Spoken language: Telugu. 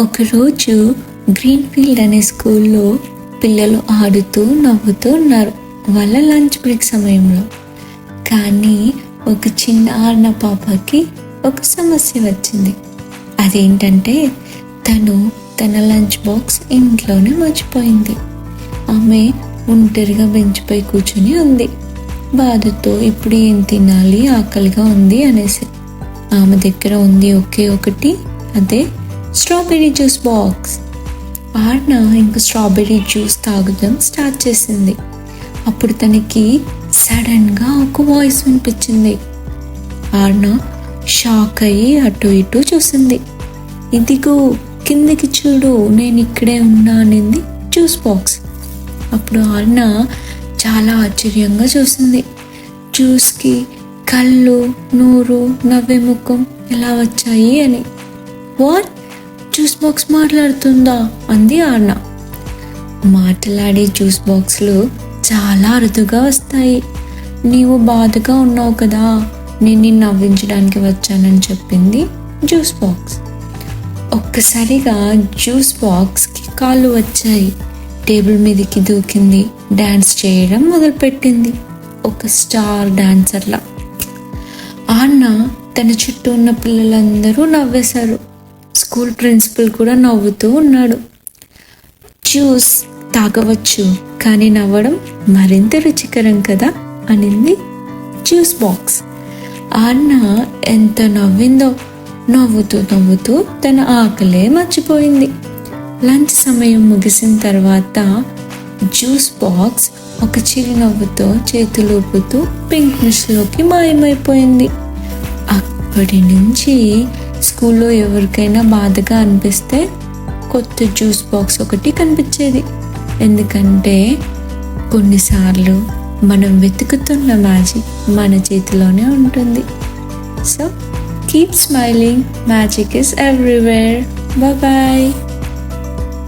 ఒకరోజు గ్రీన్ ఫీల్డ్ అనే స్కూల్లో పిల్లలు ఆడుతూ నవ్వుతూ ఉన్నారు వాళ్ళ లంచ్ బ్రేక్ సమయంలో. కానీ ఒక చిన్న ఆర్న పాపకి ఒక సమస్య వచ్చింది. అదేంటంటే తన లంచ్ బాక్స్ ఇంట్లోనే మర్చిపోయింది. ఆమె ఒంటరిగా బెంచ్పై కూర్చుని ఉంది, బాధతో ఇప్పుడు ఏం తినాలి, ఆకలిగా ఉంది అనేసి. ఆమె దగ్గర ఉంది ఒకే ఒకటి, అదే స్ట్రాబెర్రీ జ్యూస్ బాక్స్. ఆర్న ఇంకా స్ట్రాబెర్రీ జ్యూస్ తాగుదాం స్టార్ట్ చేసింది. అప్పుడు తనకి సడన్గా ఒక వాయిస్ వినిపించింది. ఆర్న షాక్ అయ్యి అటు ఇటు చూసింది. ఇదిగో కిందికి చూడు, నేను ఇక్కడే ఉన్నా అనింది జ్యూస్ బాక్స్. అప్పుడు ఆర్న చాలా ఆశ్చర్యంగా చూసింది. జ్యూస్కి కళ్ళు, నోరు, నవ్వే ముఖం ఎలా వచ్చాయి అని. వాట్, జ్యూస్ బాక్స్ మాట్లాడుతుందా అంది ఆర్న. మాట్లాడే జ్యూస్ బాక్స్లు చాలా అరుదుగా వస్తాయి. నీవు బాధగా ఉన్నావు కదా, నేను నిన్ను నవ్వించడానికి వచ్చానని చెప్పింది జ్యూస్ బాక్స్. ఒక్కసారిగా జ్యూస్ బాక్స్కి కాళ్ళు వచ్చాయి. టేబుల్ మీదకి దూకింది, డాన్స్ చేయడం మొదలుపెట్టింది, ఒక స్టార్ డాన్సర్లా. ఆర్న తన చుట్టూ ఉన్న పిల్లలందరూ నవ్వేశారు. స్కూల్ ప్రిన్సిపల్ కూడా నవ్వుతూ ఉన్నాడు. జ్యూస్ తాగవచ్చు, కానీ నవ్వడం మరింత రుచికరం కదా అనింది జ్యూస్ బాక్స్. ఆర్న ఎంత నవ్విందో, నవ్వుతూ తన ఆకలే మర్చిపోయింది. లంచ్ సమయం ముగిసిన తర్వాత జ్యూస్ బాక్స్ ఒక చిరునవ్వుతో చేతులూపుతూ పింక్ మిస్లోకి మాయమైపోయింది. అప్పటి నుంచి స్కూల్లో ఎవరికైనా బాధగా అనిపిస్తే కొత్త జ్యూస్ బాక్స్ ఒకటి కనిపించేది. ఎందుకంటే కొన్నిసార్లు మనం వెతుకుతున్న మ్యాజిక్ మన చేతిలోనే ఉంటుంది. So keep smiling, magic is everywhere. Bye.